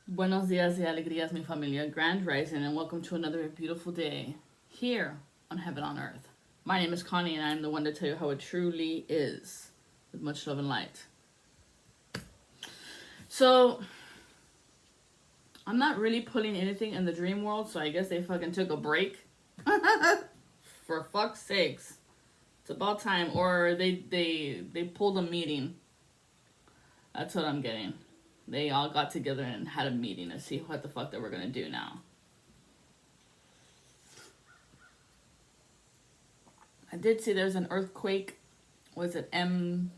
Buenos días y alegrías, mi familia. Grand Rising, and welcome to another beautiful day here on Heaven on Earth. My name is Connie, and I'm the one to tell you how it truly is, with much love and light. So, I'm not really pulling anything in the dream world, so I guess they fucking took a break. For fuck's sakes. It's about time. Or they pulled a meeting. That's what I'm getting. They all got together and had a meeting to see what the fuck that we're gonna do now. I did see there's an earthquake. Was it M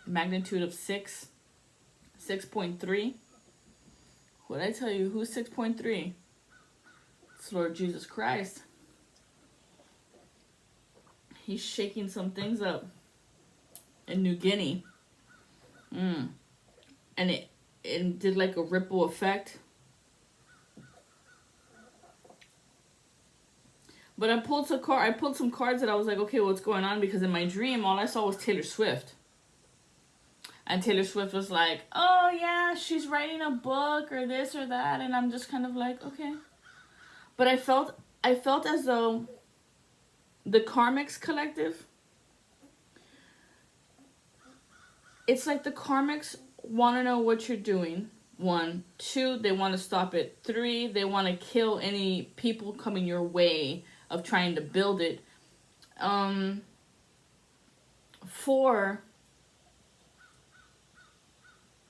magnitude of 6.3? What did I tell you? Who's 6.3? It's Lord Jesus Christ. He's shaking some things up in New Guinea. And it did like a ripple effect. But I pulled some cards that I was like, okay, what's going on? Because in my dream, all I saw was Taylor Swift. And Taylor Swift was like, oh yeah, she's writing a book or this or that. And I'm just kind of like, okay. But I felt as though the Karmics Collective, it's like the Karmics want to know what you're doing. 1, 2, they want to stop it. 3, they want to kill any people coming your way of trying to build it. 4,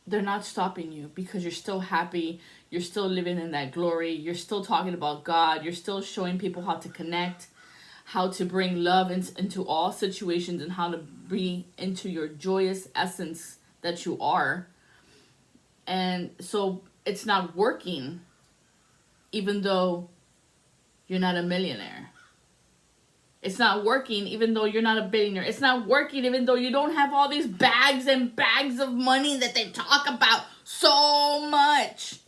they're not stopping you because you're still happy. You're still living in that glory. You're still talking about God. You're still showing people how to connect, how to bring love into all situations, and how to be into your joyous essence that you are. And so it's not working, even though you're not a millionaire. It's not working even though you're not a billionaire. It's not working even though you don't have all these bags and bags of money that they talk about so much.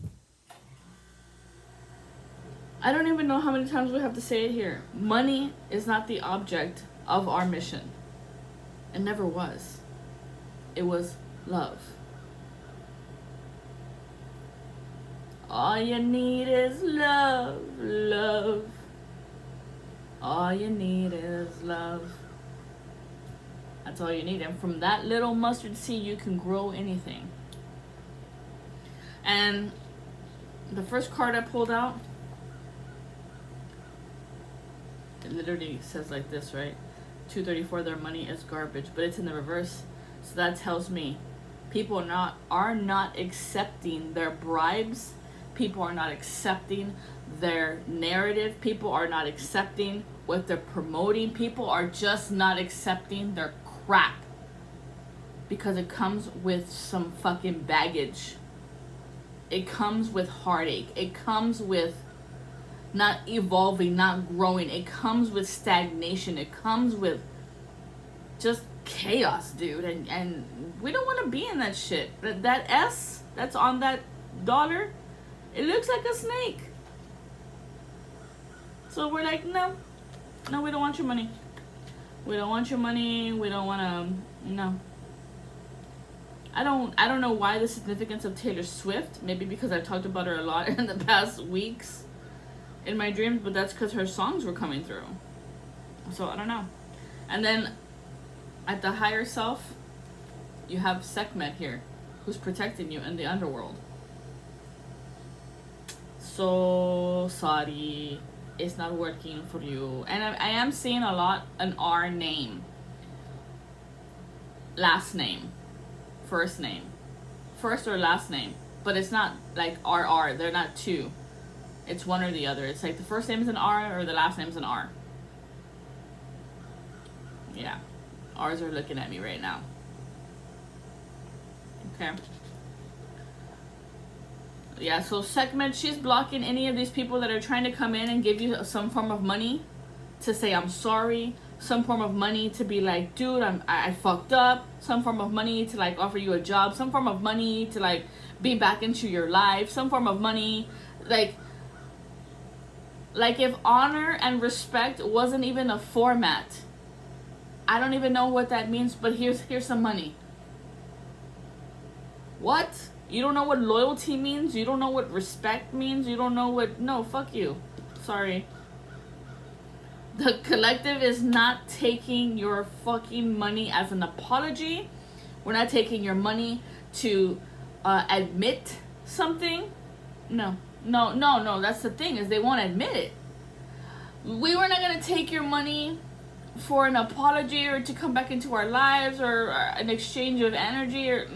I don't even know how many times we have to say it here. Money is not the object of our mission. It never was. It was love. All you need is love, love. All you need is love. That's all you need. And from that little mustard seed, you can grow anything. And the first card I pulled out, it literally says like this, right? 234, their money is garbage, but it's in the reverse. So that tells me people are not accepting their bribes. People are not accepting their narrative. People are not accepting what they're promoting. People are just not accepting their crap because it comes with some fucking baggage. It comes with heartache. It comes with not evolving, not growing. It comes with stagnation. It comes with just chaos, dude. And we don't want to be in that shit. That S that's on that dollar, it looks like a snake. So we're like, no, we don't want your money. We don't want your money. We don't want to, no. I don't know why the significance of Taylor Swift. Maybe because I've talked about her a lot in the past weeks in my dreams, but that's because her songs were coming through. So I don't know. And then at the higher self, you have Sekhmet here, who's protecting you in the underworld. So sorry, it's not working for you. And I am seeing a lot an R name, last name, first name, first or last name, but it's not like RR. They're not two. It's one or the other. It's like the first name is an R or the last name is an R. Yeah, R's are looking at me right now. Okay. Yeah, so Sekhmet, she's blocking any of these people that are trying to come in and give you some form of money to say I'm sorry, some form of money to be like, dude, I fucked up, some form of money to like offer you a job, some form of money to like be back into your life, some form of money like if honor and respect wasn't even a format. I don't even know what that means, but here's some money. What? You don't know what loyalty means. You don't know what respect means. You don't know what... No, fuck you. Sorry. The collective is not taking your fucking money as an apology. We're not taking your money to admit something. No. That's the thing, is they won't admit it. We were not going to take your money for an apology or to come back into our lives or an exchange of energy or...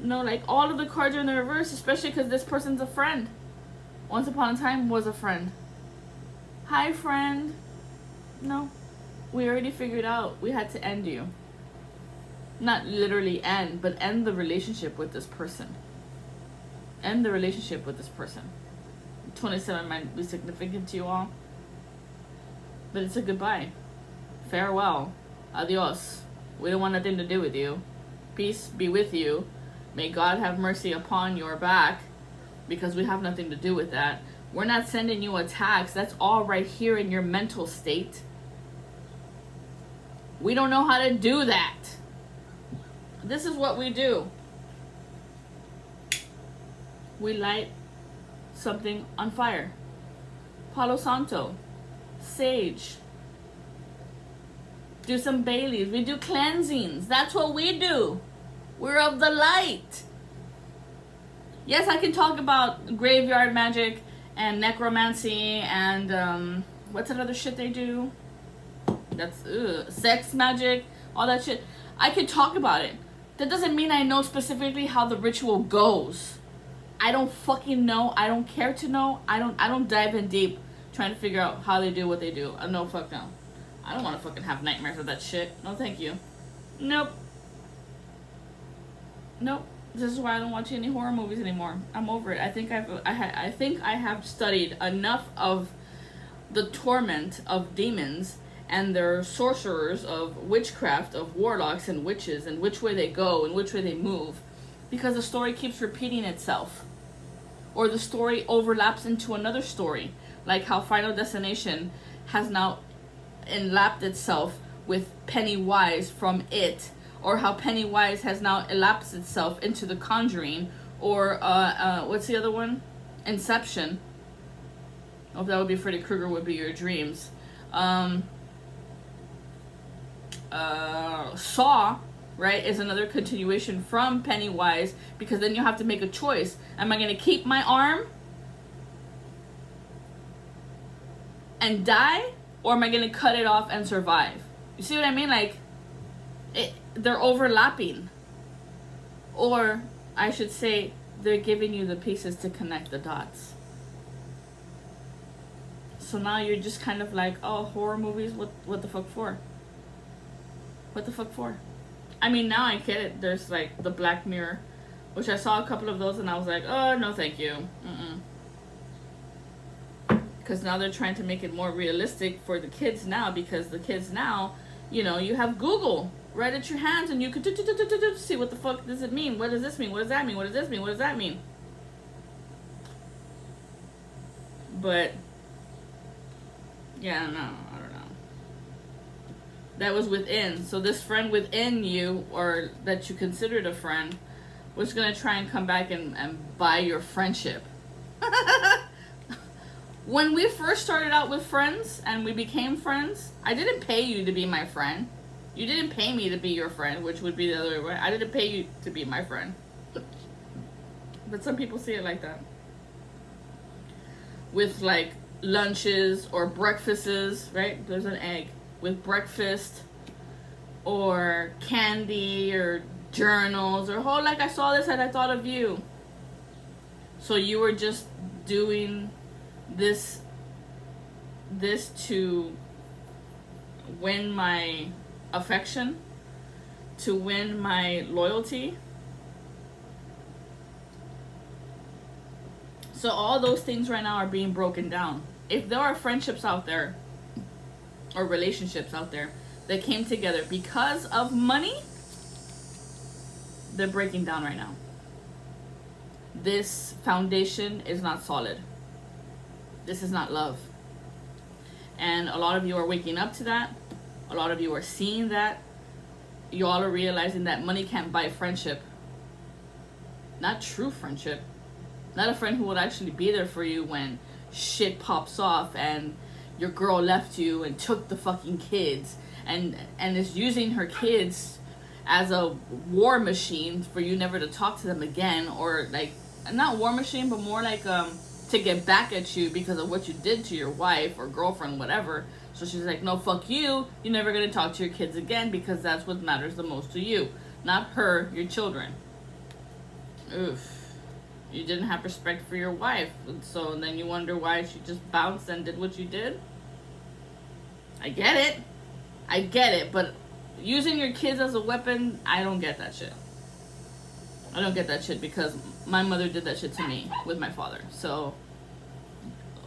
No, like all of the cards are in the reverse, especially because this person's a friend. Once upon a time was a friend. Hi, friend. No, we already figured out we had to end you. Not literally end, but end the relationship with this person. End the relationship with this person. 27 might be significant to you all, but it's a goodbye. Farewell. Adios. We don't want nothing to do with you. Peace be with you. May God have mercy upon your back, because we have nothing to do with that. We're not sending you attacks. That's all right here in your mental state. We don't know how to do that. This is what we do. We light something on fire. Palo Santo. Sage. Do some Baileys. We do cleansings. That's what we do. We're of the light. Yes, I can talk about graveyard magic and necromancy and what's that other shit they do? That's sex magic, all that shit. I can talk about it. That doesn't mean I know specifically how the ritual goes. I don't fucking know. I don't care to know. I don't dive in deep trying to figure out how they do what they do. No, fuck no. I don't want to fucking have nightmares of that shit. No, thank you. Nope. This is why I don't watch any horror movies anymore. I'm over it. I think I have studied enough of the torment of demons and their sorcerers, of witchcraft, of warlocks and witches, and which way they go and which way they move, because the story keeps repeating itself, or the story overlaps into another story, like how Final Destination has now enlapped itself with Pennywise from It, or how Pennywise has now elapsed itself into The Conjuring, or what's the other one? Inception. Oh, that would be Freddy Krueger would be your dreams. Saw, right, is another continuation from Pennywise, because then you have to make a choice. Am I going to keep my arm and die, or am I going to cut it off and survive? You see what I mean? Like, they're overlapping. Or, I should say, they're giving you the pieces to connect the dots. So now you're just kind of like, oh, horror movies, what the fuck for? What the fuck for? I mean, now I get it. There's like the Black Mirror, which I saw a couple of those and I was like, oh, no thank you. Because now they're trying to make it more realistic for the kids now, because the kids now, you know, you have Google right at your hands and you could see what the fuck does it mean? What does this mean? What does that mean? What does this mean? What does that mean? But yeah, no, I don't know. That was within. So this friend within you, or that you considered a friend, was gonna try and come back and buy your friendship. When we first started out with friends and we became friends, I didn't pay you to be my friend. You didn't pay me to be your friend, which would be the other way. I didn't pay you to be my friend. But some people see it like that. With like lunches or breakfasts, right? There's an egg. With breakfast or candy or journals or like I saw this and I thought of you. So you were just doing this to win my affection, to win my loyalty. So all those things right now are being broken down. If there are friendships out there or relationships out there that came together because of money, they're breaking down right now. This foundation is not solid. This is not love. And a lot of you are waking up to that. A lot of you are seeing that. You all are realizing that money can't buy friendship. Not true friendship. Not a friend who would actually be there for you when shit pops off and your girl left you and took the fucking kids and is using her kids as a war machine for you never to talk to them again, or like, not war machine, but more like to get back at you because of what you did to your wife or girlfriend, whatever. So she's like, no, fuck you, you're never gonna talk to your kids again because that's what matters the most to you, not her, your children. Oof. You didn't have respect for your wife, so then you wonder why she just bounced and did what you did. I get it, but using your kids as a weapon, I don't get that shit. I don't get that shit because my mother did that shit to me with my father. So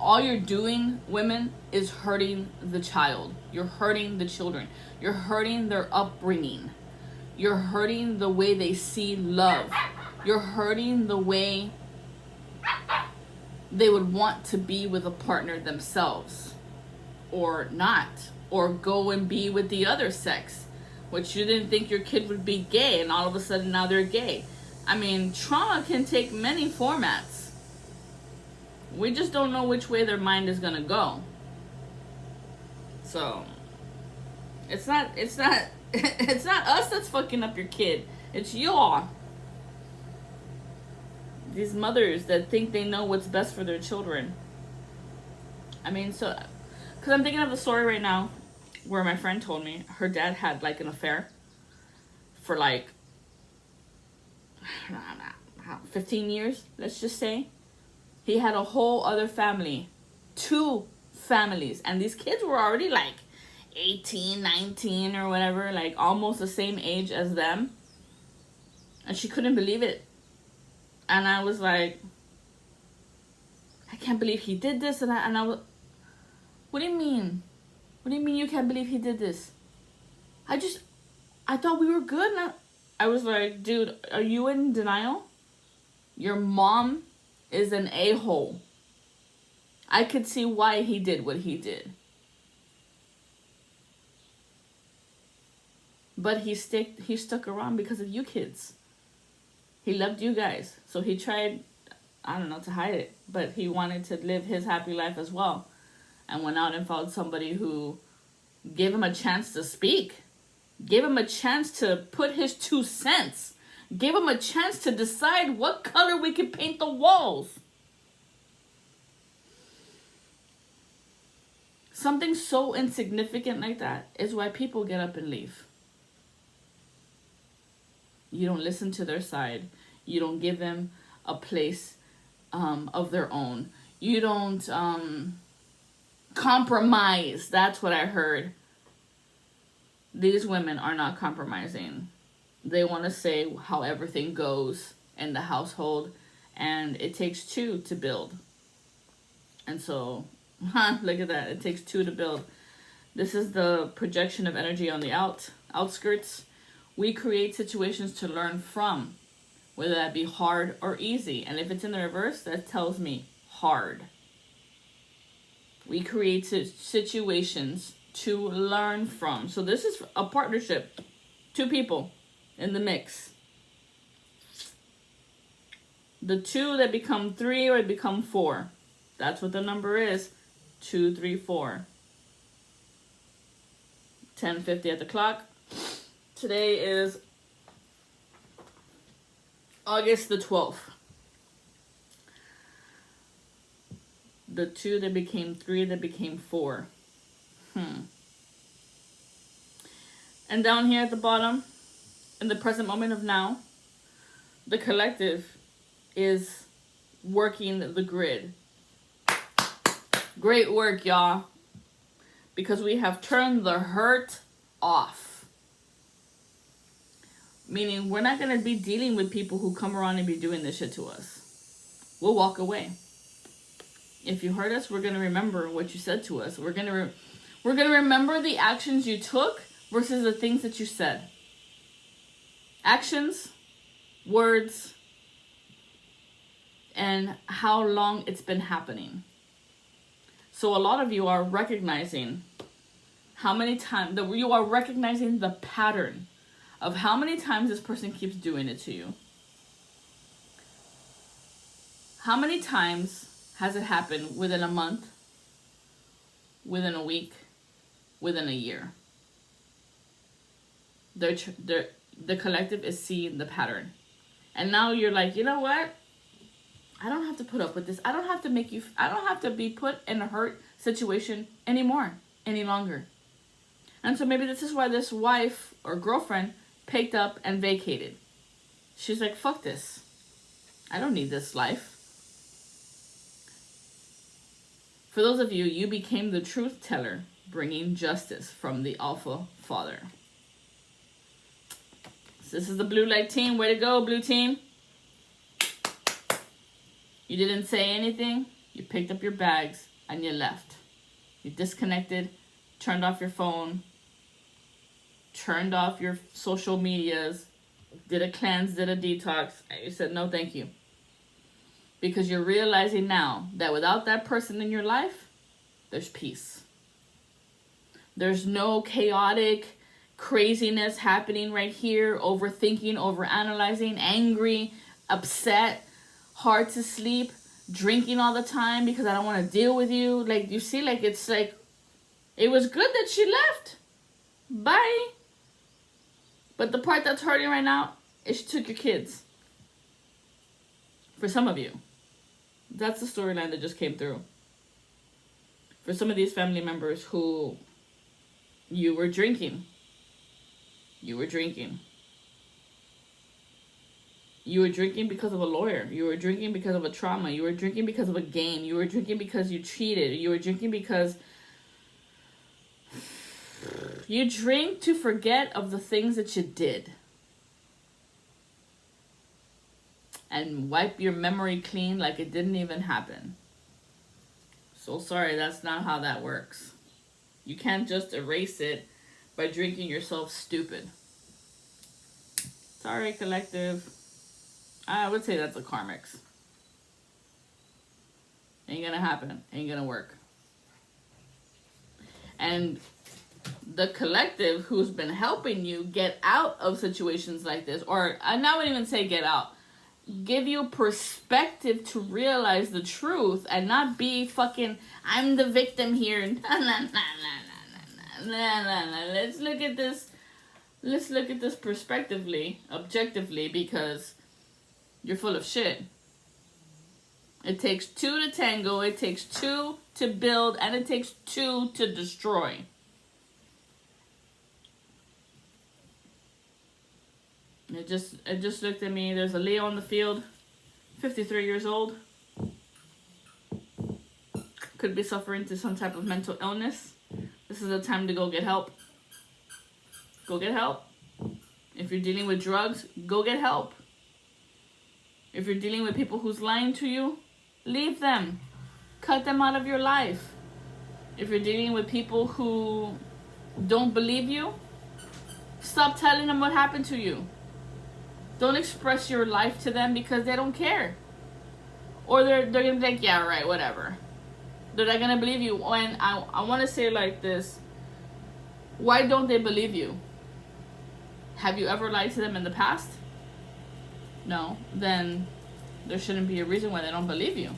all you're doing, women, is hurting the child. You're hurting the children. You're hurting their upbringing. You're hurting the way they see love. You're hurting the way they would want to be with a partner themselves. Or not. Or go and be with the other sex. Which you didn't think your kid would be gay, and all of a sudden now they're gay. I mean, trauma can take many formats. We just don't know which way their mind is gonna go. So, it's not it's not us that's fucking up your kid. It's y'all. These mothers that think they know what's best for their children. I mean, so, because I'm thinking of a story right now where my friend told me her dad had like an affair for like, I don't know, 15 years, let's just say. He had a whole other family, 2 families, and these kids were already like 18, 19 or whatever, like almost the same age as them. And she couldn't believe it. And I was like, I can't believe he did this. And I was, what do you mean? What do you mean you can't believe he did this? I thought we were good. And I was like, dude, are you in denial? Your mom is an a-hole. I could see why he did what he did. But he stuck around because of you kids. He loved you guys. So he tried, I don't know, to hide it. But he wanted to live his happy life as well. And went out and found somebody who gave him a chance to speak. Gave him a chance to put his 2 cents. Gave him a chance to decide what color we could paint the walls. Something so insignificant like that is why people get up and leave. You don't listen to their side. You don't give them a place of their own. You don't compromise. That's what I heard. These women are not compromising. They want to say how everything goes in the household, and it takes 2 to build. And so, look at that. It takes 2 to build. This is the projection of energy on the outskirts. We create situations to learn from, whether that be hard or easy. And if it's in the reverse, that tells me hard. We create situations to learn from. So this is a partnership. 2 people in the mix. The 2 that become 3 or become 4. That's what the number is. 2, 3, 4. 10:50 at the clock. Today is August the 12th. The 2 that became 3 that became 4. And down here at the bottom, in the present moment of now, the collective is working the grid. Great work, y'all. Because we have turned the hurt off. Meaning, we're not going to be dealing with people who come around and be doing this shit to us. We'll walk away. If you hurt us, we're going to remember what you said to us. We're going to remember the actions you took versus the things that you said. Actions, words, and how long it's been happening. So a lot of you are recognizing how many times, you are recognizing the pattern of how many times this person keeps doing it to you. How many times has it happened within a month, within a week, within a year? The collective is seeing the pattern. And now you're like, you know what? I don't have to put up with this. I don't have to be put in a hurt situation anymore, any longer. And so maybe this is why this wife or girlfriend picked up and vacated. She's like, fuck this. I don't need this life. For those of you, you became the truth teller, bringing justice from the Alpha Father. So this is the blue light team. Way to go, blue team. You didn't say anything. You picked up your bags and you left. You disconnected, turned off your phone, turned off your social medias, did a cleanse, did a detox, and you said, no, thank you. Because you're realizing now that without that person in your life, there's peace. There's no chaotic craziness happening right here, overthinking, overanalyzing, angry, upset, hard to sleep, drinking all the time because I don't want to deal with you. Like, you see, like, it's like, it was good that she left. Bye. But the part that's hurting right now is she took your kids. For some of you. That's the storyline that just came through. For some of these family members who you were drinking. You were drinking. You were drinking because of a lawyer. You were drinking because of a trauma. You were drinking because of a game. You were drinking because you cheated. You were drinking because you drink to forget of the things that you did. And wipe your memory clean like it didn't even happen. So sorry, that's not how that works. You can't just erase it by drinking yourself stupid. Sorry, collective. I would say that's a karmics. Ain't gonna happen. Ain't gonna work. And the collective who's been helping you get out of situations like this, or I wouldn't even say get out, give you perspective to realize the truth and not be fucking, I'm the victim here. Nah, nah, nah, nah, nah, nah, nah, nah. Let's look at this perspectively, objectively, because you're full of shit. It takes two to tango, it takes two to build, and it takes two to destroy. It just looked at me. There's a Leo on the field, 53 years old. Could be suffering to some type of mental illness. This is a time to go get help. Go get help. If you're dealing with drugs, go get help. If you're dealing with people who's lying to you, leave them. Cut them out of your life. If you're dealing with people who don't believe you, stop telling them what happened to you. Don't express your life to them because they don't care. Or they're going to be like, yeah, right, whatever. They're not going to believe you. And I want to say it like this. Why don't they believe you? Have you ever lied to them in the past? No. Then there shouldn't be a reason why they don't believe you.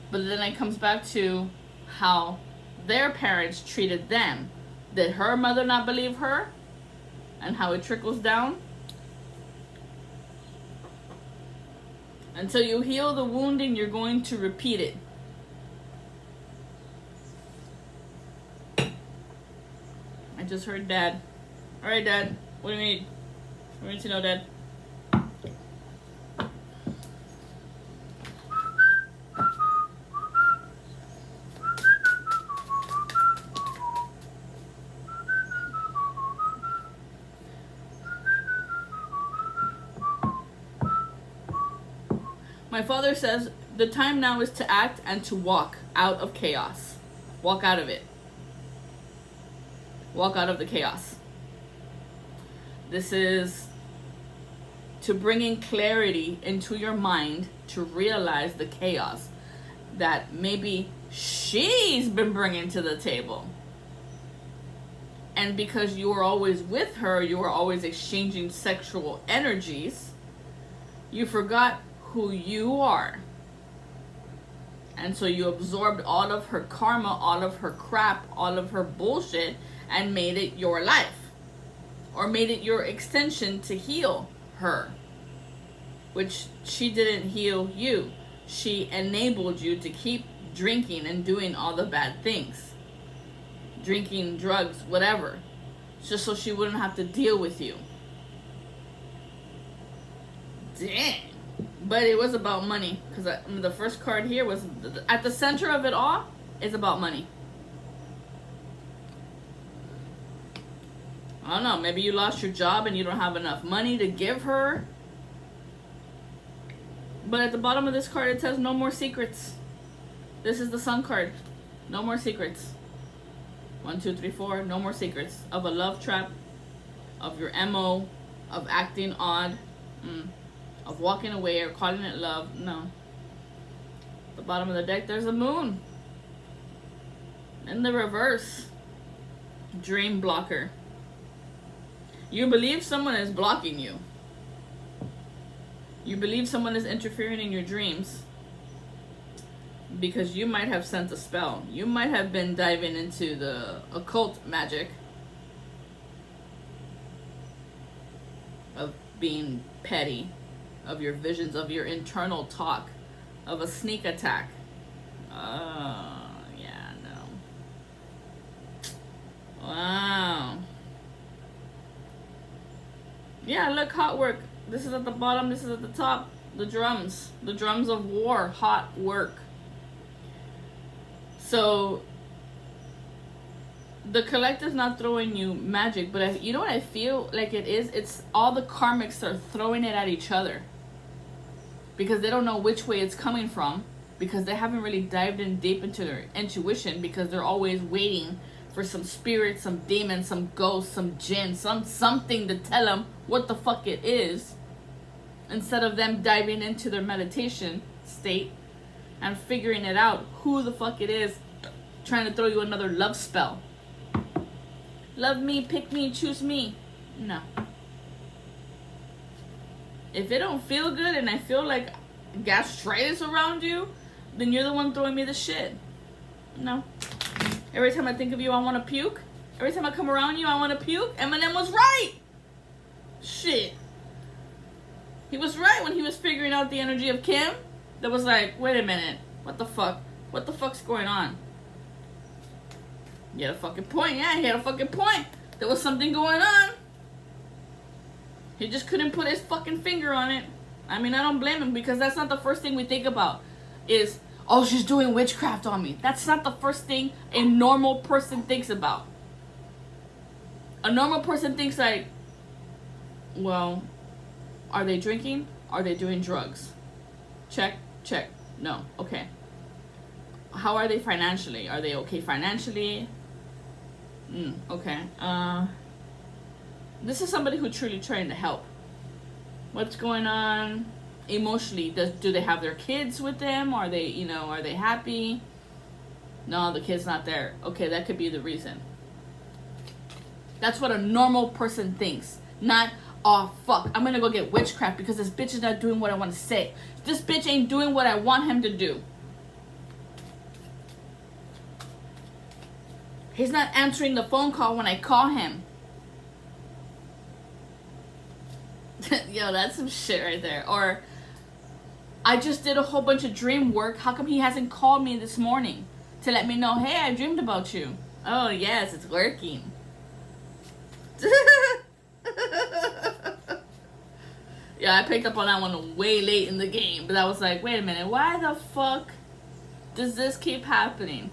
But then it comes back to how their parents treated them. Did her mother not believe her? And how it trickles down? Until you heal the wounding, you're going to repeat it. I just heard Dad. All right, Dad. What do you need? What do you need to know, Dad? My father says the time now is to act and to walk out of chaos. Walk out of it. Walk out of the chaos. This is to bringing clarity into your mind to realize the chaos that maybe she's been bringing to the table. And because you were always with her, you were always exchanging sexual energies, you forgot who you are. And so you absorbed all of her karma, all of her crap, all of her bullshit, and made it your life. Or made it your extension to heal her. Which she didn't heal you. She enabled you to keep drinking and doing all the bad things. Drinking, drugs, whatever. Just so she wouldn't have to deal with you. Dang. But it was about money. Because the first card here was, at the center of it all, is about money. I don't know. Maybe you lost your job and you don't have enough money to give her. But at the bottom of this card, it says no more secrets. This is the Sun card. No more secrets. 1, 2, 3, 4. No more secrets. Of a love trap. Of your MO. Of acting odd. Of walking away or calling it love. No. At the bottom of the deck, there's a moon. In the reverse. Dream blocker. You believe someone is blocking you. You believe someone is interfering in your dreams. Because you might have sent a spell. You might have been diving into the occult magic. Of being petty. Of your visions. Of your internal talk. Of a sneak attack. Yeah, no. Wow. Yeah, look, hot work. This is at the bottom, this is at the top. The drums. The drums of war. Hot work. So, the collective's not throwing you magic, but you know what I feel like it is? It's all the karmics are throwing it at each other. Because they don't know which way it's coming from. Because they haven't really dived in deep into their intuition. Because they're always waiting for some spirit, some demon, some ghost, some jinn, something to tell them what the fuck it is. Instead of them diving into their meditation state and figuring it out who the fuck it is trying to throw you another love spell. Love me, pick me, choose me. No. If it don't feel good and I feel like gastritis around you, then you're the one throwing me the shit. No. Every time I think of you, I want to puke. Every time I come around you, I want to puke. Eminem was right. Shit. He was right when he was figuring out the energy of Kim. That was like, wait a minute. What the fuck? What the fuck's going on? He had a fucking point. Yeah, he had a fucking point. There was something going on. He just couldn't put his fucking finger on it. I mean, I don't blame him because that's not the first thing we think about. Is, oh, she's doing witchcraft on me. That's not the first thing a normal person thinks about. A normal person thinks like, well, are they drinking? Are they doing drugs? Check, check. No, okay. How are they financially? Are they okay financially? Okay. This is somebody who's truly trying to help. What's going on emotionally? Do they have their kids with them? Are they, are they happy? No, the kid's not there. Okay, that could be the reason. That's what a normal person thinks. Not, oh, fuck, I'm gonna go get witchcraft because this bitch is not doing what I want to say. This bitch ain't doing what I want him to do. He's not answering the phone call when I call him. Yo, that's some shit right there. Or, I just did a whole bunch of dream work. How come he hasn't called me this morning to let me know, hey, I dreamed about you? Oh, yes, it's working. Yeah, I picked up on that one way late in the game. But I was like, wait a minute. Why the fuck does this keep happening?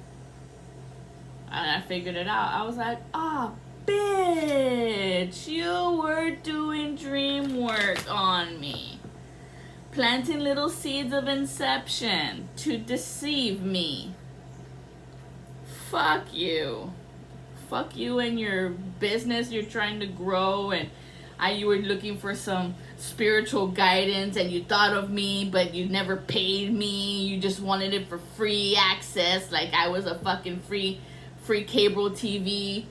And I figured it out. I was like, oh, bitch. You were doing dream work on me. Planting little seeds of inception to deceive me. Fuck you. Fuck you and your business you're trying to grow, and you were looking for some spiritual guidance and you thought of me, but you never paid me. You just wanted it for free access, like I was a fucking free cable TV,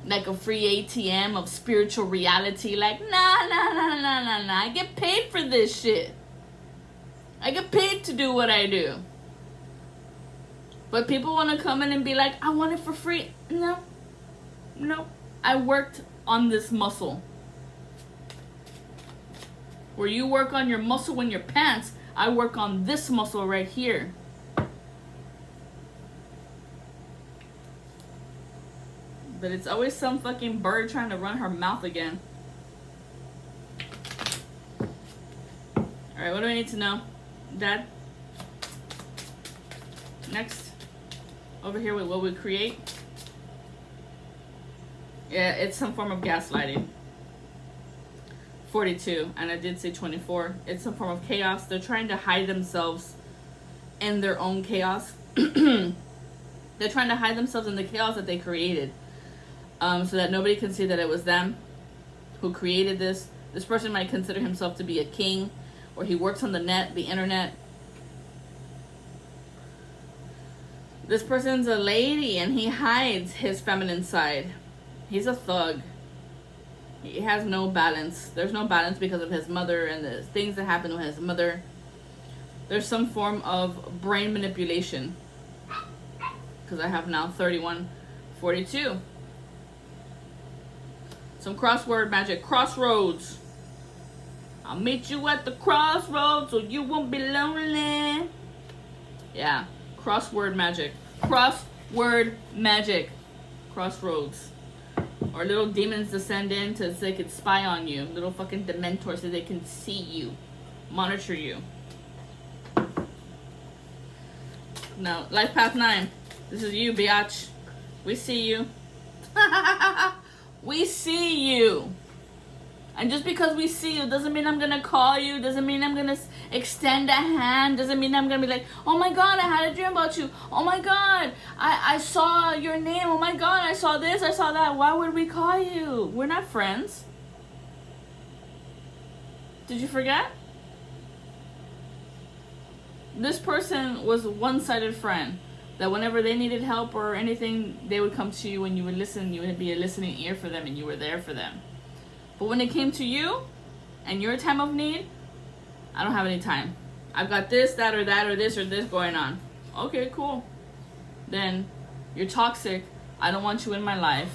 like a free ATM of spiritual reality. Like, nah. I get paid for this shit. I get paid to do what I do. But people want to come in and be like, I want it for free. No. No. I worked on this muscle. Where you work on your muscle in your pants, I work on this muscle right here. But it's always some fucking bird trying to run her mouth again. Alright, what do I need to know? Dad? Next. Over here with what we create. Yeah, it's some form of gaslighting. 42, and I did say 24. It's some form of chaos. They're trying to hide themselves in their own chaos. They're trying to hide themselves in the chaos that they created, so that nobody can see that it was them who created this. This person might consider himself to be a king, or he works on the net, the internet. This person's a lady, and he hides his feminine side. He's a thug. He has no balance. There's no balance because of his mother and the things that happen with his mother. There's some form of brain manipulation. Because I have now 31, 42. Some crossword magic. Crossroads. I'll meet you at the crossroads so you won't be lonely. Yeah. Crossword magic. Crossword magic. Crossroads. Or little demons descend in so they can spy on you. Little fucking dementors so they can see you. Monitor you. No. Life Path 9. This is you, biatch. We see you. We see you. And just because we see you doesn't mean I'm gonna call you. Doesn't mean I'm gonna extend a hand. Doesn't mean I'm gonna be like, oh my God, I had a dream about you. Oh my God, I saw your name. Oh my God, I saw this, I saw that. Why would we call you? We're not friends. Did you forget? This person was a one-sided friend. That whenever they needed help or anything, they would come to you and you would listen. You would be a listening ear for them and you were there for them. But when it came to you and your time of need, I don't have any time. I've got this, that, or this going on. Okay, cool. Then you're toxic. I don't want you in my life.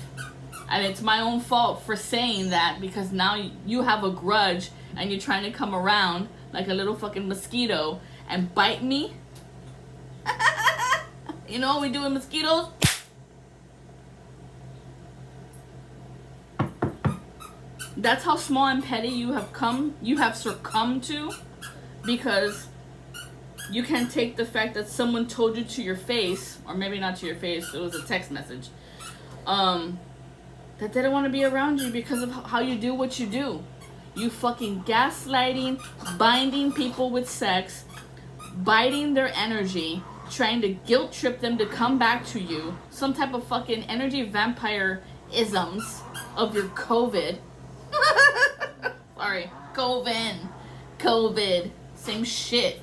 And it's my own fault for saying that because now you have a grudge and you're trying to come around like a little fucking mosquito and bite me. You know what we do with mosquitoes? That's how small and petty you have succumbed to, because you can take the fact that someone told you to your face, or maybe not to your face, it was a text message, that they didn't want to be around you because of how you do what you do. You fucking gaslighting, binding people with sex, biting their energy, trying to guilt trip them to come back to you, some type of fucking energy vampire isms of your COVID. Sorry, COVID, same shit.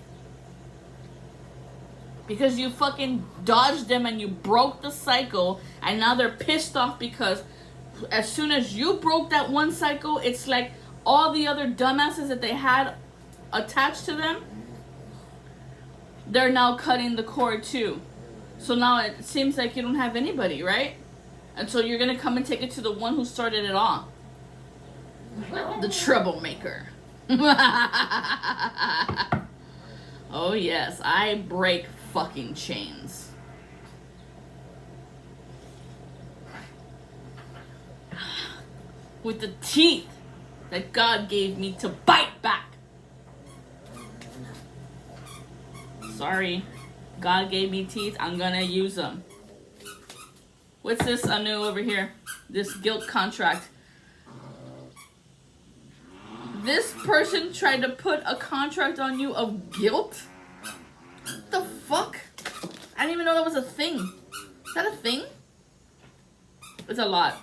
Because you fucking dodged them and you broke the cycle, and now they're pissed off because as soon as you broke that one cycle, it's like all the other dumbasses that they had attached to them, they're now cutting the cord too. So now it seems like you don't have anybody, right? And so you're gonna come and take it to the one who started it all. The troublemaker. Oh yes, I break fucking chains. With the teeth that God gave me to bite back. Sorry, God gave me teeth, I'm gonna use them. What's this Anu over here? This guilt contract. This person tried to put a contract on you of guilt? What the fuck? I didn't even know that was a thing. Is that a thing? It's a lot.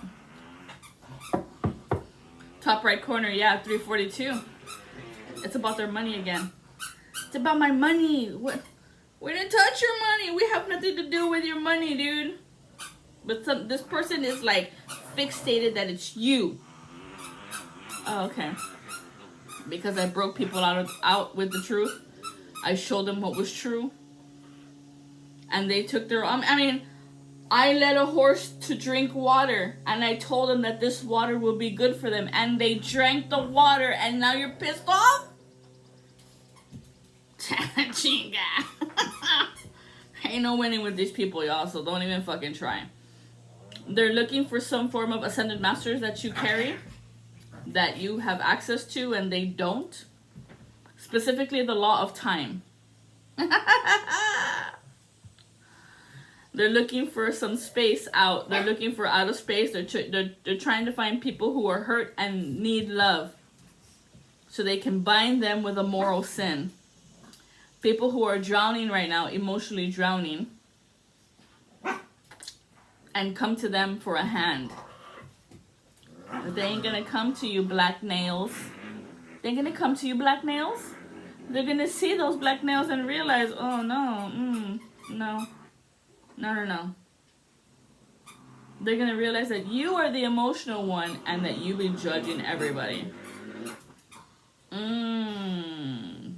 Top right corner, yeah, 342. It's about their money again. It's about my money. What? We didn't touch your money. We have nothing to do with your money, dude. But this person is like fixated that it's you. Oh, okay. Because I broke people out with the truth. I showed them what was true. And they took their, I mean, I led a horse to drink water, and I told them that this water will be good for them, and they drank the water, and now you're pissed off? Chinga. Ain't no winning with these people, y'all, so don't even fucking try. They're looking for some form of ascended masters that you carry, that you have access to, and they don't. Specifically, the law of time. They're looking for some space out. They're looking for outer space. They're trying to find people who are hurt and need love, so they can bind them with a moral sin. People who are drowning right now, emotionally drowning, and come to them for a hand. But they ain't gonna come to you, black nails. They ain't gonna come to you, black nails. They're gonna see those black nails and realize, oh no, no. No. They're gonna realize that you are the emotional one and that you be judging everybody.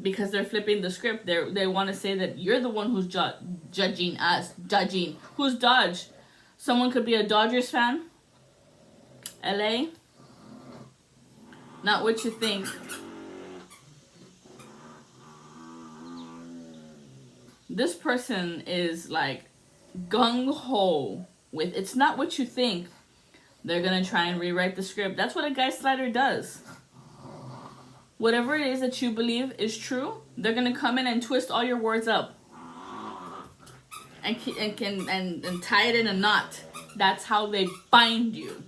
Because they're flipping the script. They want to say that you're the one who's judging us. Judging. Who's Dodge? Someone could be a Dodgers fan. LA. Not what you think. This person is like gung-ho with it's not what you think. They're gonna try and rewrite the script. That's what a guy slider does. Whatever it is that you believe is true, they're gonna come in and twist all your words up and tie it in a knot. That's how they bind you.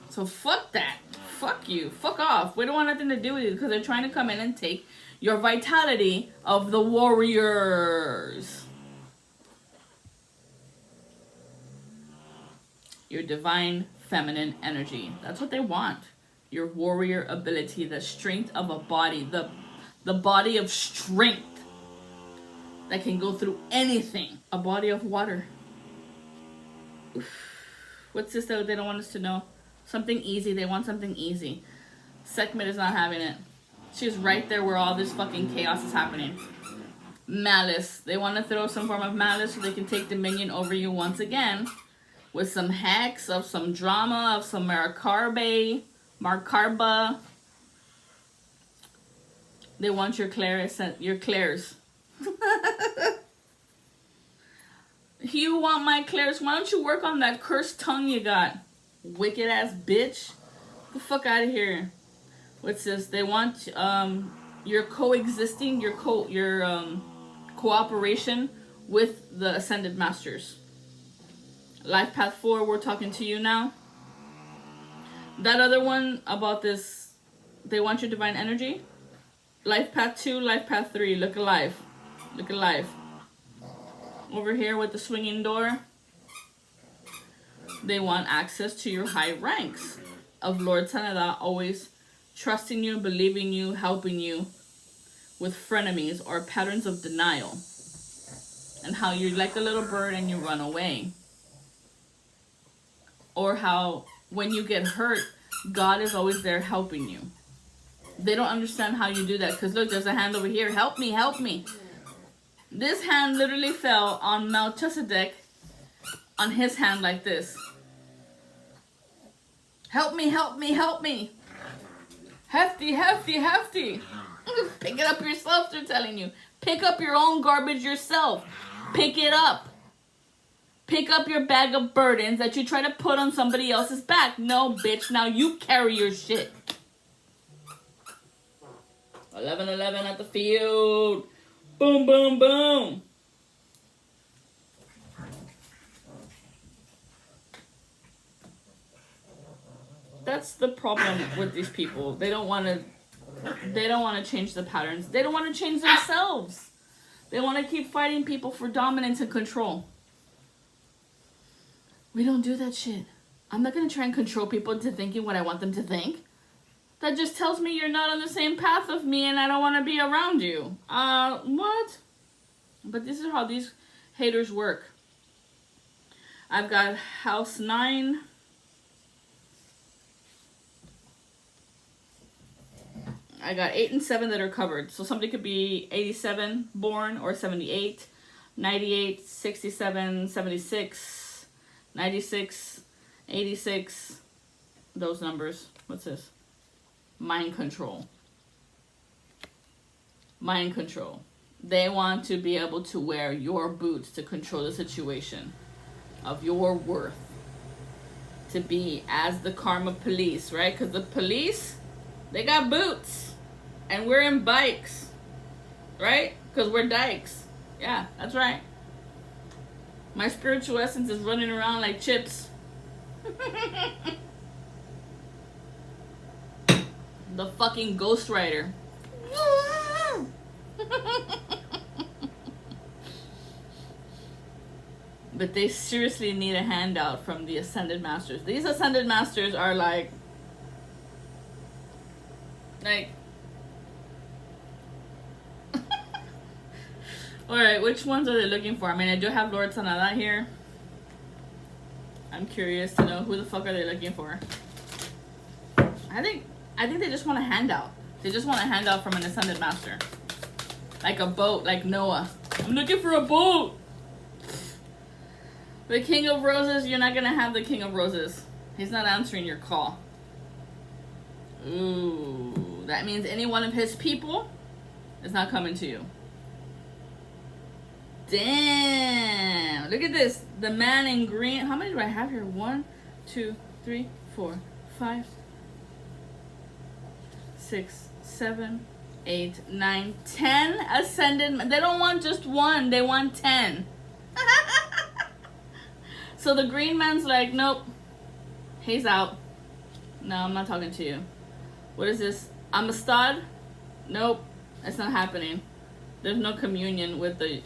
So fuck that. Fuck you. Fuck off. We don't want nothing to do with you because they're trying to come in and take your vitality of the warriors. Your divine feminine energy. That's what they want. Your warrior ability, the strength of a body, the body of strength that can go through anything. A body of water. Oof. What's this that they don't want us to know? Something easy. They want something easy. Sekhmet is not having it. She's right there where all this fucking chaos is happening. Malice. They want to throw some form of malice so they can take dominion over you once again. With some hex, of some drama, of some Markarba. They want your Clairs. You want my Clairs? Why don't you work on that cursed tongue you got? Wicked ass bitch. Get the fuck out of here. What's this? They want your coexisting, your cooperation with the Ascended Masters. Life Path 4, we're talking to you now. That other one about this, they want your divine energy. Life Path 2, Life Path 3, look alive. Look alive. Over here with the swinging door, they want access to your high ranks of Lord Sanada, always trusting you, believing you, helping you with frenemies or patterns of denial. And how you're like a little bird and you run away. Or how when you get hurt, God is always there helping you. They don't understand how you do that. Because look, there's a hand over here. Help me, help me. This hand literally fell on Melchizedek, on his hand like this. Help me, help me, help me. Hefty, hefty, hefty. Pick it up yourself, they're telling you. Pick up your own garbage yourself. Pick it up. Pick up your bag of burdens that you try to put on somebody else's back. No, bitch, now you carry your shit. 11-11 at the field. Boom, boom, boom. That's the problem with these people. They don't want to change the patterns. They don't want to change themselves. They want to keep fighting people for dominance and control. We don't do that shit. I'm not going to try and control people into thinking what I want them to think. That just tells me you're not on the same path of me and I don't want to be around you. What? But this is how these haters work. I've got house 9. I got 8 and 7 that are covered. So somebody could be 87 born or 78. 98, 67, 76, 96, 86. Those numbers. What's this? Mind control. Mind control. They want to be able to wear your boots to control the situation of your worth. To be as the karma police, right? Because the police, they got boots. And we're in bikes. Right? Because we're dykes. Yeah, that's right. My spiritual essence is running around like chips. The fucking Ghost Rider. But they seriously need a handout from the Ascended Masters. These Ascended Masters are like alright, which ones are they looking for? I mean, I do have Lord Sanada here. I'm curious to know who the fuck are they looking for. I think they just want a handout. They just want a handout from an Ascended Master. Like a boat, like Noah. I'm looking for a boat! The King of Roses, you're not gonna have the King of Roses. He's not answering your call. Ooh, that means any one of his people is not coming to you. Damn, look at this. The man in green. How many do I have here? 1, 2, 3, 4, 5, 6, 7, 8, 9, 10 ascended. They don't want just one, they want 10. So the green man's like, nope, he's out. No, I'm not talking to you. What is this? Amistad? Nope, that's not happening. There's no communion with the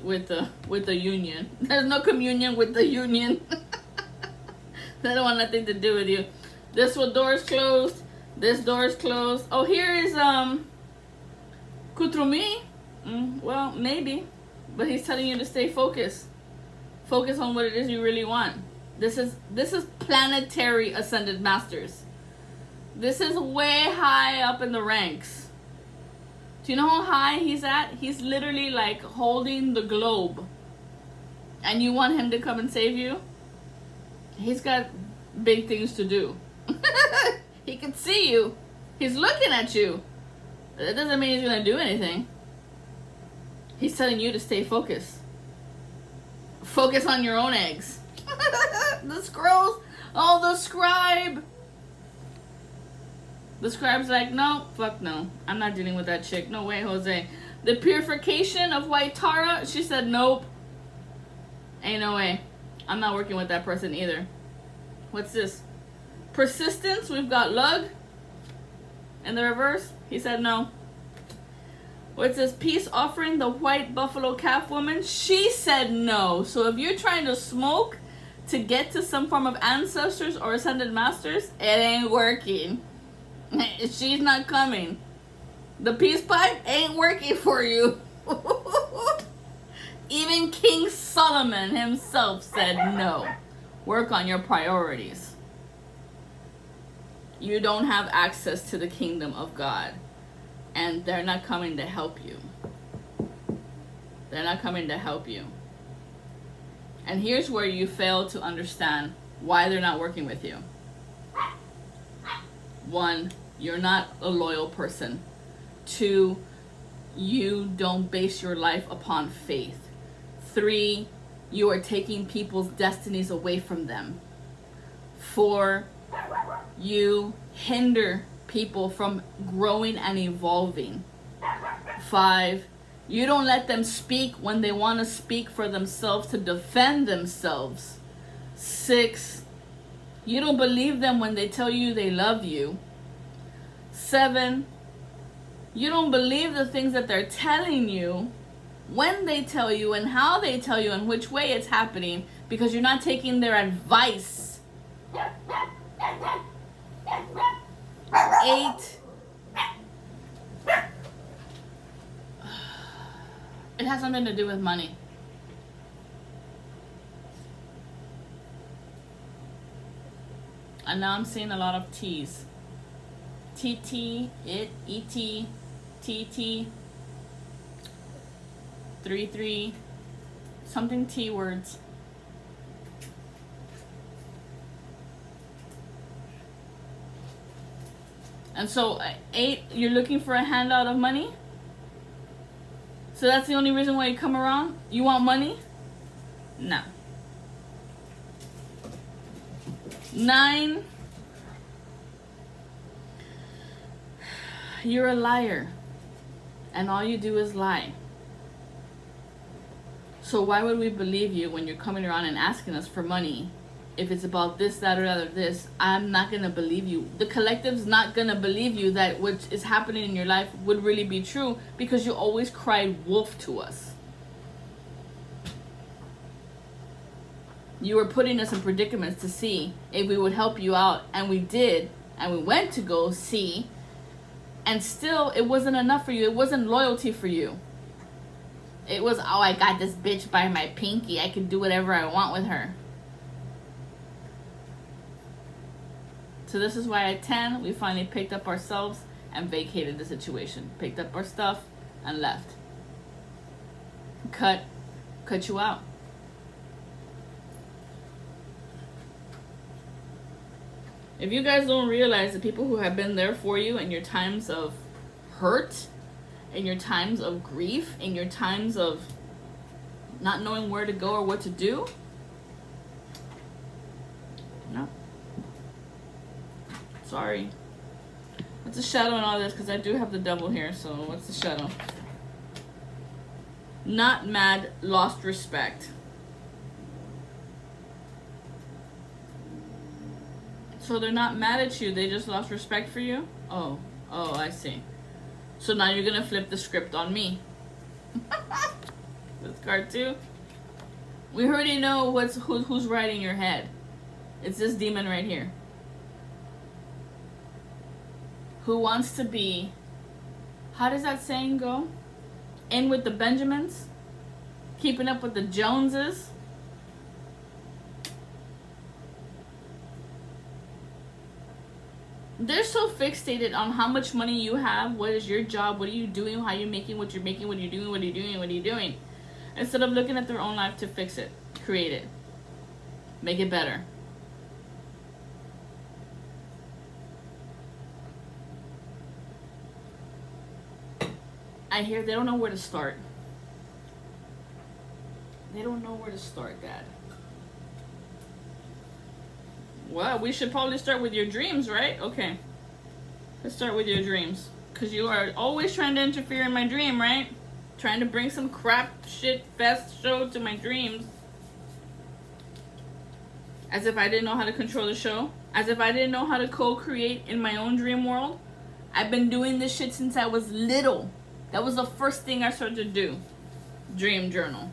union. There's no communion with the union. They don't want nothing to do with you. This door is closed. This door is closed. Oh, here is Kutrumi. Well, maybe, but he's telling you to stay focused. Focus on what it is you really want. This is planetary Ascended Masters. This is way high up in the ranks. Do you know how high he's at? He's literally like holding the globe. And you want him to come and save you? He's got big things to do. He can see you. He's looking at you. That doesn't mean he's going to do anything. He's telling you to stay focused. Focus on your own eggs. The scrolls. Oh, the scribe. The scribe's like, no, fuck no. I'm not dealing with that chick. No way, Jose. The purification of White Tara. She said, nope. Ain't no way. I'm not working with that person either. What's this? Persistence. We've got Lug. In the reverse. He said no. What's this? Peace offering, the white buffalo calf woman. She said no. So if you're trying to smoke to get to some form of ancestors or ascended masters, it ain't working. She's not coming. The peace pipe ain't working for you. Even King Solomon himself said no. Work on your priorities. You don't have access to the kingdom of God. And they're not coming to help you. They're not coming to help you. And here's where you fail to understand why they're not working with you. 1, you're not a loyal person. 2, you don't base your life upon faith. 3, you are taking people's destinies away from them. 4, you hinder people from growing and evolving. 5, you don't let them speak when they want to speak for themselves to defend themselves. 6, you don't believe them when they tell you they love you. 7, you don't believe the things that they're telling you when they tell you and how they tell you and which way it's happening because you're not taking their advice. 8, it has something to do with money. And now I'm seeing a lot of T's. TT, it, ET, TT, 33, Something T words. And so 8, you're looking for a handout of money? So that's the only reason why you come around? You want money? No. 9, you're a liar. And all you do is lie. So why would we believe you when you're coming around and asking us for money? If it's about this, that, or other, this, I'm not going to believe you. The collective's not going to believe you that what is happening in your life would really be true because you always cried wolf to us. You were putting us in predicaments to see if we would help you out, and we did, and we went to go see, and still it wasn't enough for you. It wasn't loyalty for you. It was, oh, I got this bitch by my pinky. I can do whatever I want with her. So this is why at 10, we finally picked up ourselves and vacated the situation. Picked up our stuff and left. Cut you out. If you guys don't realize the people who have been there for you in your times of hurt, in your times of grief, in your times of not knowing where to go or what to do, no. Sorry. What's the shadow in all this? Because I do have the devil here, so what's the shadow? Not mad, lost respect. So they're not mad at you, they just lost respect for you? Oh, I see. So now you're gonna flip the script on me. This card too. We already know who's riding your head. It's this demon right here. Who wants to be, how does that saying go? In with the Benjamins? Keeping up with the Joneses? They're so fixated on how much money you have, what is your job, what are you doing, how you're making, what you're making, what are you doing, what are you doing, what are you doing. Instead of looking at their own life to fix it, create it, make it better. I hear they don't know where to start. They don't know where to start, Dad. Well, we should probably start with your dreams, right? Okay. Let's start with your dreams. Because you are always trying to interfere in my dream, right? Trying to bring some crap shit fest show to my dreams. As if I didn't know how to control the show. As if I didn't know how to co-create in my own dream world. I've been doing this shit since I was little. That was the first thing I started to do. Dream journal.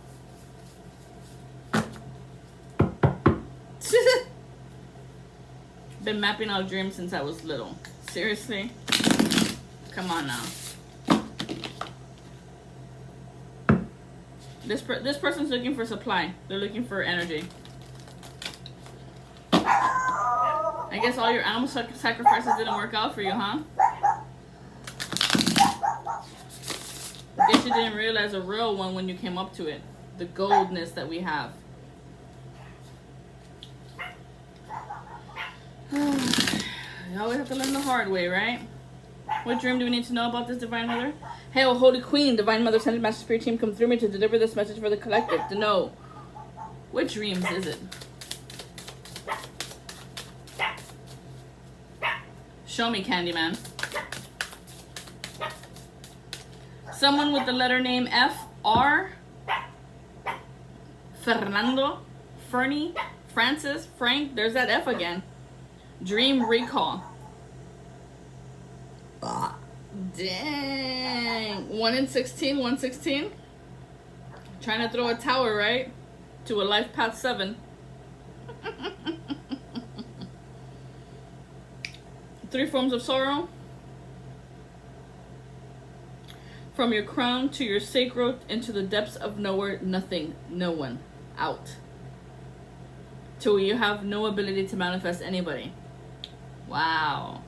Been mapping out dreams since I was little. Seriously? Come on now. This person's looking for supply. They're looking for energy. I guess all your animal sacrifices didn't work out for you, huh? I guess you didn't realize a real one when you came up to it. The goldness that we have. You always have to learn the hard way, right? What dream do we need to know about this Divine Mother? Hail, Holy Queen, Divine Mother, Sended Master Spirit Team, come through me to deliver this message for the collective. To know, what dreams is it? Show me, Candyman. Someone with the letter name F, R, Fernando, Fernie, Francis, Frank. There's that F again. Dream recall. Dang. 1 in 16, 116. Trying to throw a tower, right? To a life path 7. 3 forms of sorrow. From your crown to your sacral, into the depths of nowhere, nothing, no one, out. Till you have no ability to manifest anybody. Wow.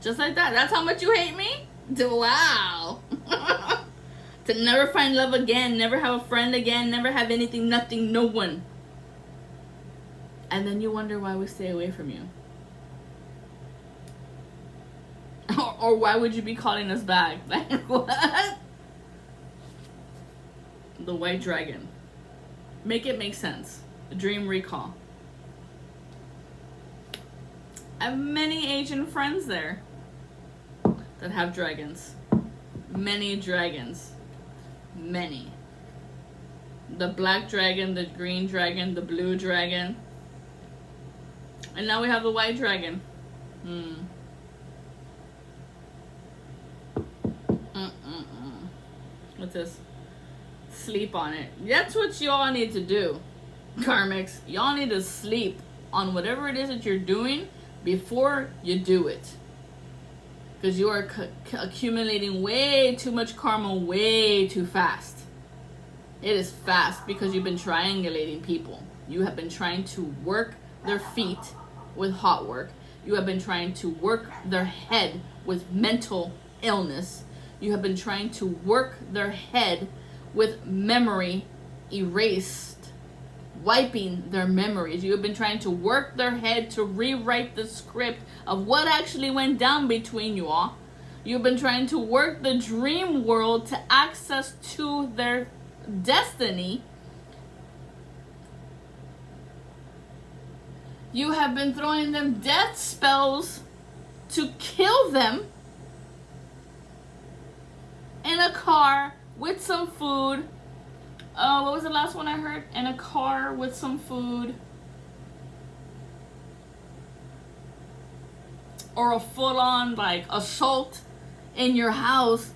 Just like that. That's how much you hate me? Wow. To never find love again, never have a friend again, never have anything, nothing, no one. And then you wonder why we stay away from you. Or why would you be calling us back? Like, what? The White Dragon. Make it make sense. Dream recall. I have many Asian friends there that have dragons. Many dragons. Many. The black dragon, the green dragon, the blue dragon. And now we have the white dragon. What's this? Sleep on it. That's what y'all need to do, karmics. Y'all need to sleep on whatever it is that you're doing before you do it. Because you are accumulating way too much karma way too fast. It is fast because you've been triangulating people. You have been trying to work their feet with hot work. You have been trying to work their head with mental illness. You have been trying to work their head with memory erased, wiping their memories. You have been trying to work their head to rewrite the script of what actually went down between you all. You've been trying to work the dream world to access to their destiny. You have been throwing them death spells to kill them in a car with some food. What was the last one I heard? In a car with some food. Or a full-on, like, assault in your house.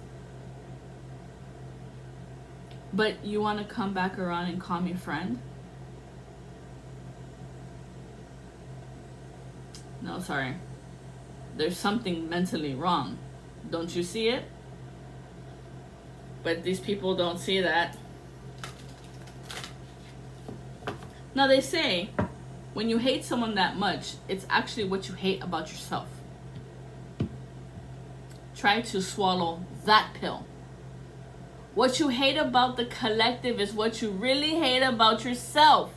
But you want to come back around and call me friend? No, sorry. There's something mentally wrong. Don't you see it? But these people don't see that. Now they say, when you hate someone that much, it's actually what you hate about yourself. Try to swallow that pill. What you hate about the collective is what you really hate about yourself.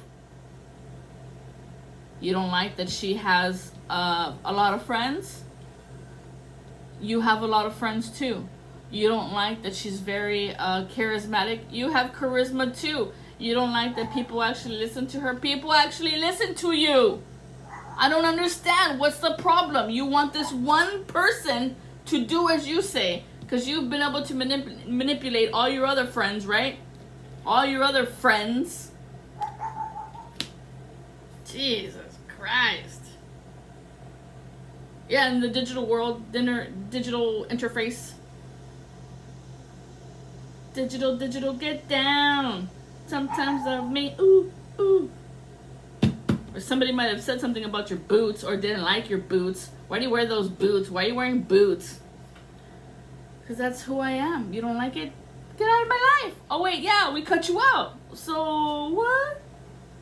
You don't like that she has a lot of friends? You have a lot of friends too. You don't like that she's very charismatic? You have charisma too. You don't like that people actually listen to her? People actually listen to you. I don't understand. What's the problem? You want this one person to do as you say because you've been able to manipulate all your other friends, right? All your other friends. Jesus Christ. Yeah, in the digital world, digital interface. Digital, get down. Sometimes of me, ooh, ooh. Or somebody might have said something about your boots or didn't like your boots. Why do you wear those boots? Why are you wearing boots? Because that's who I am. You don't like it? Get out of my life. Oh, wait, yeah, we cut you out. So, what?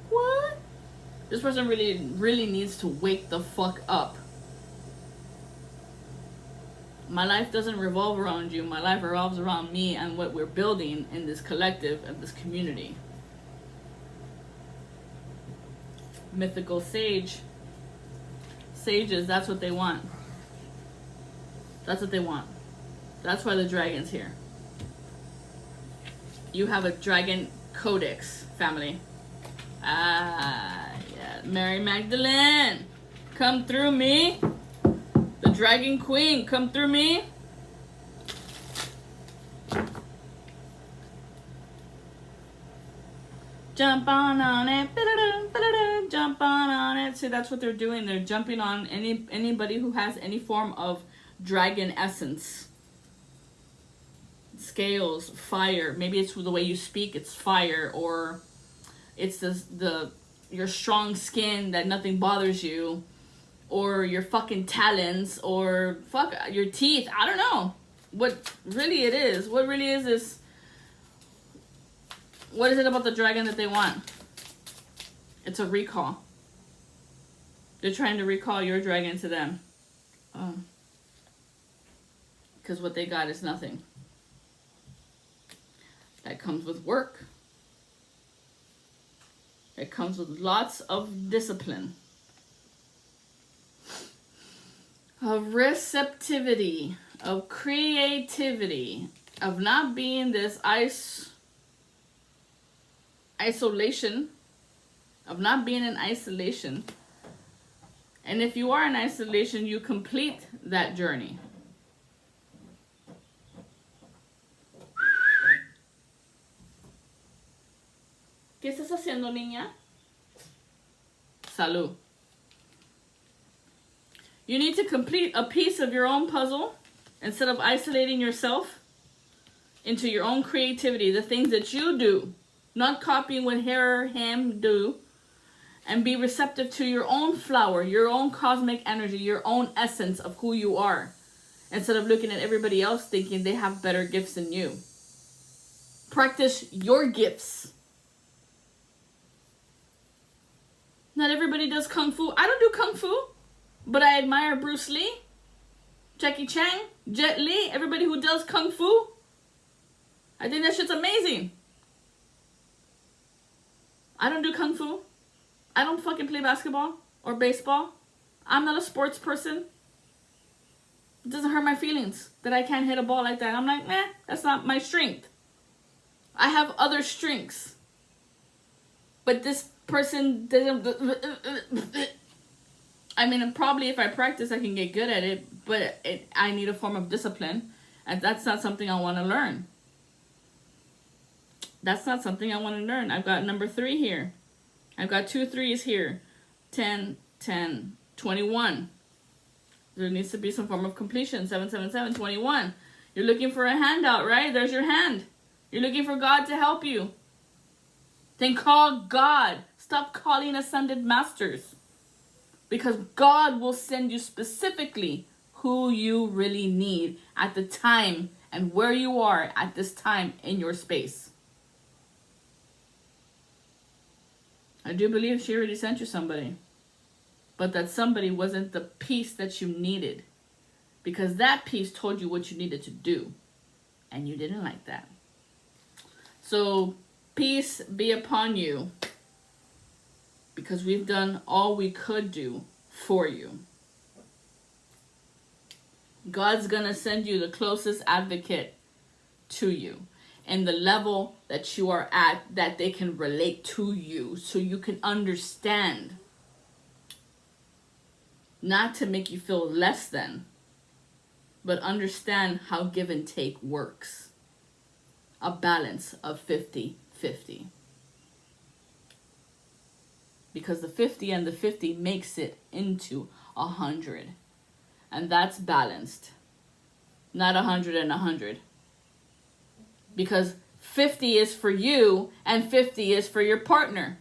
What? This person really needs to wake the fuck up. My life doesn't revolve around you. My life revolves around me and what we're building in this collective and this community. Mythical sage. Sages, that's what they want. That's what they want. That's why the dragon's here. You have a dragon codex, family. Ah, yeah. Mary Magdalene. Come through me. The Dragon Queen, come through me. Jump on it, jump on it. See, that's what they're doing. They're jumping on anybody who has any form of dragon essence. Scales, fire. Maybe it's the way you speak, it's fire, or it's your strong skin that nothing bothers you. Or your fucking talons, or fuck your teeth. I don't know what really it is. What really is this? What is it about the dragon that they want? It's a recall. They're trying to recall your dragon to them. Because what they got is nothing. That comes with work. It comes with lots of discipline, of receptivity, of creativity, of not being this isolation, of not being in isolation. And if you are in isolation, you complete that journey. ¿Qué estás haciendo, niña? Salud. You need to complete a piece of your own puzzle instead of isolating yourself into your own creativity, the things that you do, not copying what her or him do, and be receptive to your own flower, your own cosmic energy, your own essence of who you are, instead of looking at everybody else thinking they have better gifts than you. Practice your gifts. Not everybody does Kung Fu. I don't do Kung Fu, but I admire Bruce Lee, Jackie Chan, Jet Li, everybody who does Kung Fu. I think that shit's amazing. I don't do Kung Fu. I don't fucking play basketball or baseball. I'm not a sports person. It doesn't hurt my feelings that I can't hit a ball like that. I'm like, that's not my strength. I have other strengths. But this person doesn't. I mean, probably if I practice, I can get good at it. But I need a form of discipline. And that's not something I want to learn. That's not something I want to learn. I've got number 3 here. I've got 2 3s here. 10, 10, 21. There needs to be some form of completion. 7, 7, 7, 21. You're looking for a handout, right? There's your hand. You're looking for God to help you. Then call God. Stop calling ascended masters. Because God will send you specifically who you really need at the time and where you are at this time in your space. I do believe she already sent you somebody. But that somebody wasn't the piece that you needed. Because that piece told you what you needed to do. And you didn't like that. So, peace be upon you. Because we've done all we could do for you. God's going to send you the closest advocate to you. And the level that you are at, that they can relate to you. So you can understand. Not to make you feel less than. But understand how give and take works. A balance of 50-50. Because the 50 and the 50 makes it into 100. And that's balanced. Not 100 and 100. Because 50 is for you and 50 is for your partner.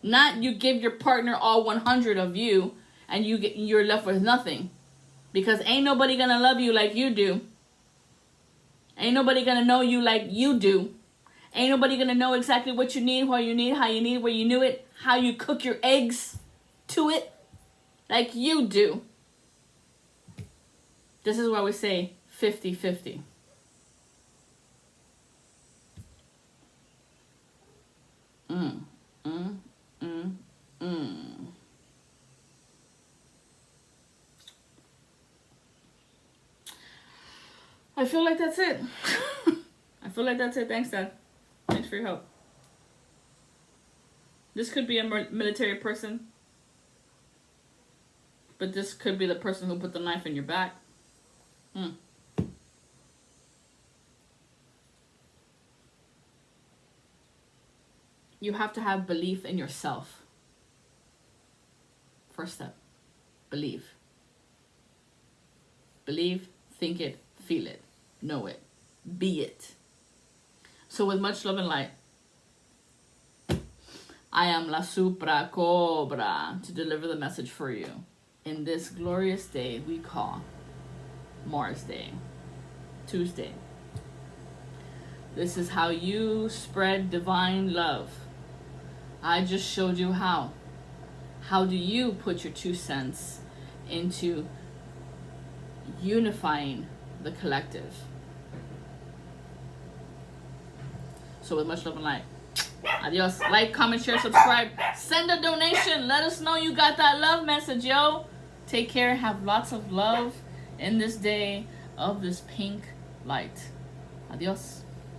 Not you give your partner all 100 of you and you're left with nothing. Because ain't nobody gonna love you like you do. Ain't nobody gonna know you like you do. Ain't nobody gonna know exactly what you need, what you need, how you need it, where you knew it, how you cook your eggs to it, like you do. This is why we say 50-50. I feel like that's it. I feel like that's it. Thanks, Dad. Thanks for your help. This could be a military person. But this could be the person who put the knife in your back. You have to have belief in yourself. First step. Believe. Believe, think it, feel it, know it, be it. So with much love and light, I am La Supra Cobra to deliver the message for you in this glorious day we call Mars Day, Tuesday. This is how you spread divine love. I just showed you how. How do you put your 2 cents into unifying the collective? So with much love and light. Adios. Like, comment, share, subscribe. Send a donation. Let us know you got that love message, yo. Take care. Have lots of love in this day of this pink light. Adios.